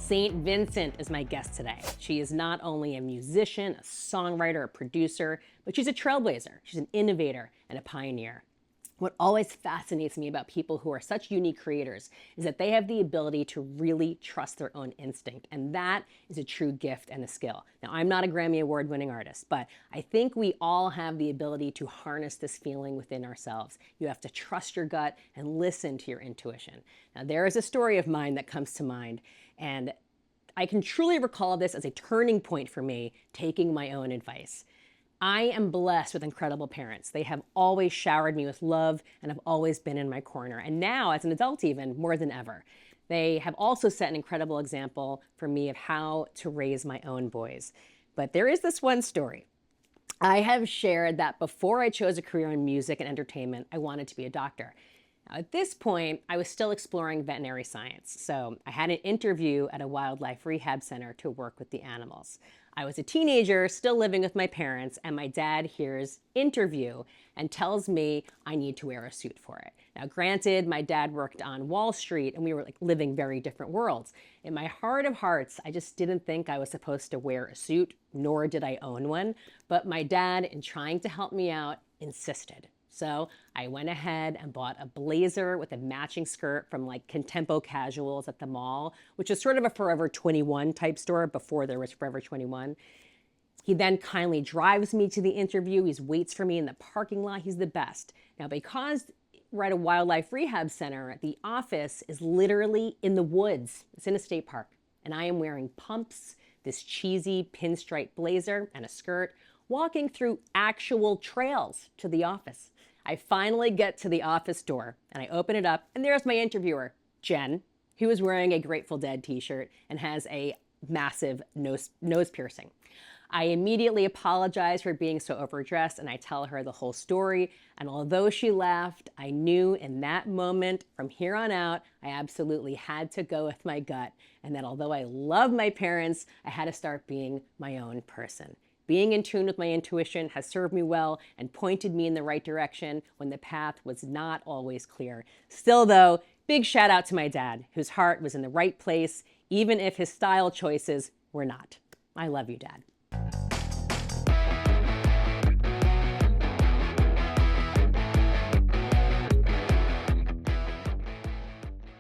St. Vincent is my guest today. She is not only a musician, a songwriter, a producer, but she's a trailblazer. She's an innovator and a pioneer. What always fascinates me about people who are such unique creators is that they have the ability to really trust their own instinct, and that is a true gift and a skill. Now, I'm not a Grammy Award winning artist, but I think we all have the ability to harness this feeling within ourselves. You have to trust your gut and listen to your intuition. Now, there is a story of mine that comes to mind, and I can truly recall this as a turning point for me, taking my own advice. I am blessed with incredible parents. They have always showered me with love and have always been in my corner. And now, as an adult even, more than ever. They have also set an incredible example for me of how to raise my own boys. But there is this one story. I have shared that before I chose a career in music and entertainment, I wanted to be a doctor. Now, at this point, I was still exploring veterinary science. So I had an interview at a wildlife rehab center to work with the animals. I was a teenager, still living with my parents, and my dad hears interview and tells me I need to wear a suit for it. Now, granted, my dad worked on Wall Street and we were living very different worlds. In my heart of hearts, I just didn't think I was supposed to wear a suit, nor did I own one. But my dad, in trying to help me out, insisted. So I went ahead and bought a blazer with a matching skirt from Contempo Casuals at the mall, which is sort of a Forever 21 type store before there was Forever 21. He then kindly drives me to the interview. He waits for me in the parking lot. He's the best. Now, because we're at a wildlife rehab center, the office is literally in the woods. It's in a state park. And I am wearing pumps, this cheesy pinstripe blazer and a skirt, walking through actual trails to the office. I finally get to the office door and I open it up, and there's my interviewer, Jen, who is wearing a Grateful Dead t-shirt and has a massive nose piercing. I immediately apologize for being so overdressed and I tell her the whole story. And although she laughed, I knew in that moment, from here on out, I absolutely had to go with my gut. And that although I love my parents, I had to start being my own person. Being in tune with my intuition has served me well and pointed me in the right direction when the path was not always clear. Still though, big shout out to my dad, whose heart was in the right place, even if his style choices were not. I love you, Dad.